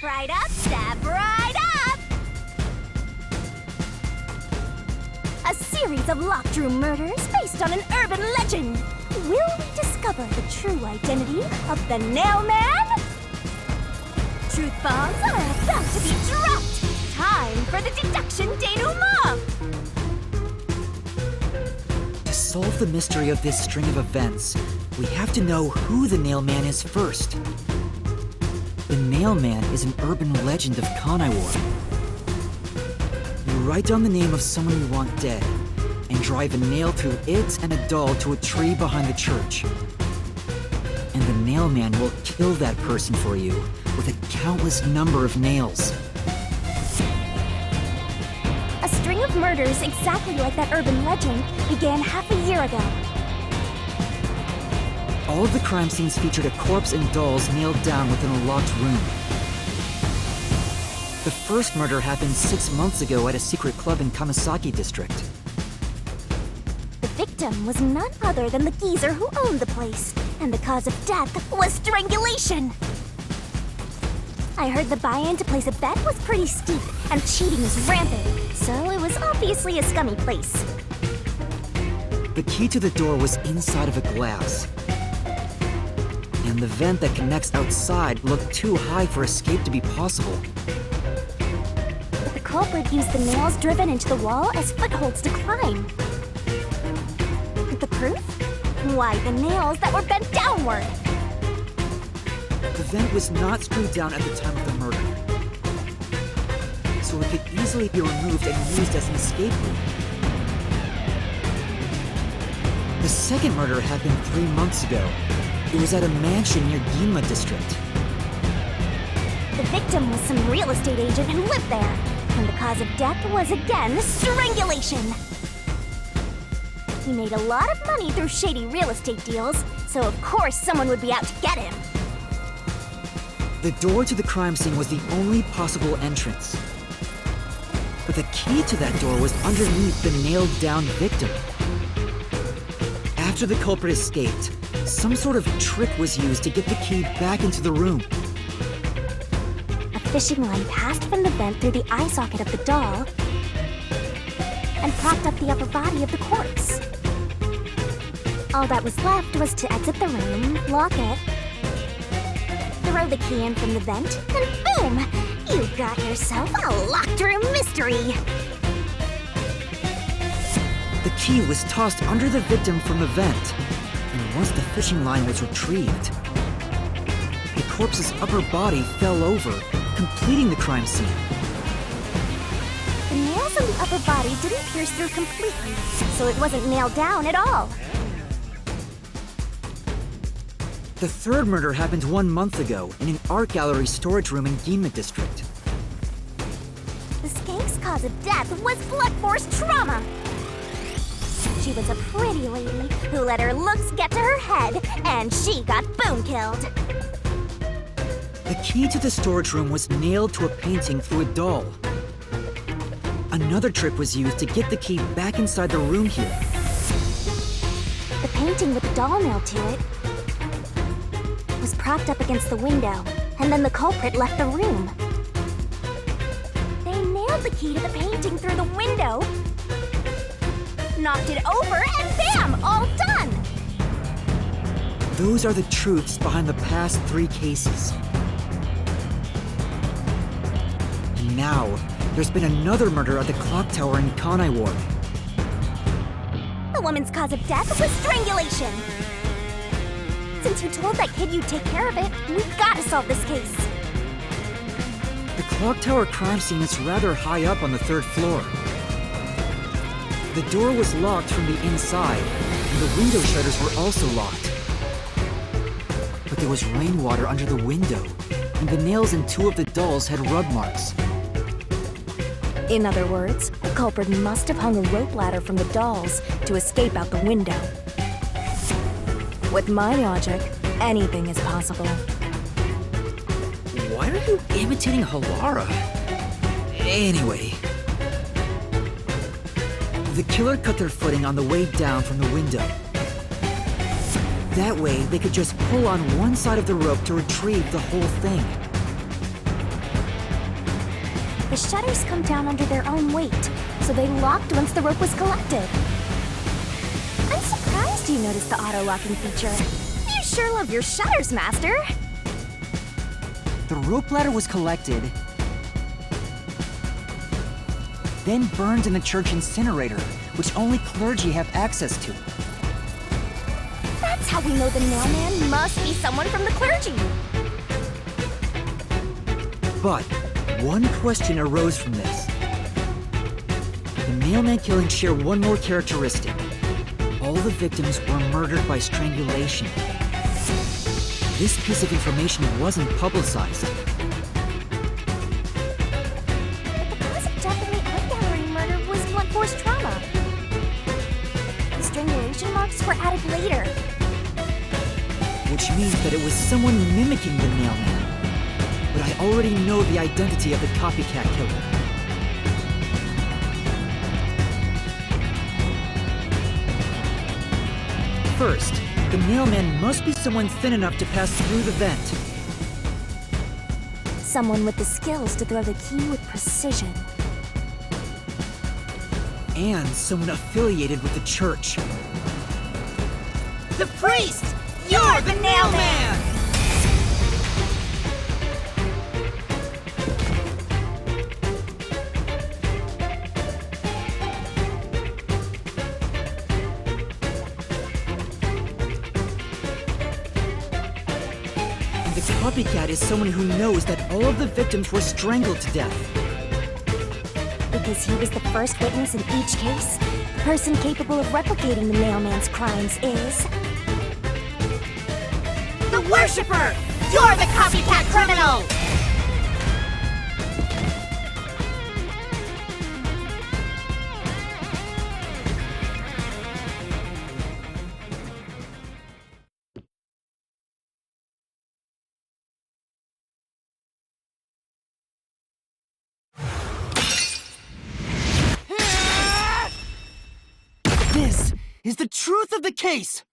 right up, step right up! A series of locked room murders based on an urban legend. Will we discover the true identity of the Nail Man? Truth bombs are about to be dropped! Time for the Deduction Denouement! To solve the mystery of this string of events, we have to know who the Nail Man is first. The Nail Man is an urban legend of Kanaiwar. You write down the name of someone you want dead, and drive a nail through it and a doll to a tree behind the church. And the Nail Man will kill that person for you with a countless number of nails. A string of murders exactly like that urban legend began half a year ago. All of the crime scenes featured a corpse and dolls nailed down within a locked room. The first murder happened 6 months ago at a secret club in Kamasaki district. The victim was none other than the geezer who owned the place, and the cause of death was strangulation. I heard the buy-in to place a bet was pretty steep, and cheating is rampant, so it was obviously a scummy place. The key to the door was inside of a glass. And the vent that connects outside looked too high for escape to be possible. But the culprit used the nails driven into the wall as footholds to climb. The proof? Why, the nails that were bent downward! The vent was not screwed down at the time of the murder, so it could easily be removed and used as an escape route. The second murder happened 3 months ago. It was at a mansion near Ginma district. The victim was some real estate agent who lived there, and the cause of death was again strangulation. He made a lot of money through shady real estate deals, so of course someone would be out to get him. The door to the crime scene was the only possible entrance. But the key to that door was underneath the nailed-down victim. After the culprit escaped, some sort of trick was used to get the key back into the room. A fishing line passed from the vent through the eye socket of the doll and propped up the upper body of the corpse. All that was left was to exit the room, lock it, throw the key in from the vent, and boom! You got yourself a locked room mystery! The key was tossed under the victim from the vent, and once the fishing line was retrieved, the corpse's upper body fell over, completing the crime scene. The nails on the upper body didn't pierce through completely, so it wasn't nailed down at all. The third murder happened 1 month ago in an art gallery storage room in Ginma district. The skank's cause of death was blunt force trauma. She was a pretty lady who let her looks get to her head, and she got boom killed. The key to the storage room was nailed to a painting through a doll. Another trick was used to get the key back inside the room here. The painting with the doll nailed to it was propped up against the window, and then the culprit left the room. They nailed the key to the painting through the window, knocked it over, and bam! All done! Those are the truths behind the past 3 cases. And now, there's been another murder at the clock tower in Kanaiwar. The woman's cause of death was strangulation. Since you told that kid you'd take care of it, we've got to solve this case. The clock tower crime scene is rather high up on the 3rd floor. The door was locked from the inside, and the window shutters were also locked. But there was rainwater under the window, and the nails in 2 of the dolls had rub marks. In other words, the culprit must have hung a rope ladder from the dolls to escape out the window. With my logic, anything is possible. Why are you imitating Halara? Anyway. The killer cut their footing on the way down from the window. That way, they could just pull on one side of the rope to retrieve the whole thing. The shutters come down under their own weight, so they locked once the rope was collected. I'm surprised you noticed the auto-locking feature. You sure love your shutters, Master! The rope ladder was collected, then burned in the church incinerator, which only clergy have access to. That's how we know the mailman must be someone from the clergy! But one question arose from this. The mailman killings share one more characteristic. All the victims were murdered by strangulation. This piece of information wasn't publicized. But the cause of death in the art gallery murder was blunt force trauma. The strangulation marks were added later. Which means that it was someone mimicking the mailman. But I already know the identity of the copycat killer. First, the mailman must be someone thin enough to pass through the vent. Someone with the skills to throw the key with precision. And someone affiliated with the church. The priest! You're the nailman! The copycat is someone who knows that all of the victims were strangled to death. Because he was the first witness in each case, the person capable of replicating the mailman's crimes is... The worshipper! You're the copycat criminal! This is the truth of the case!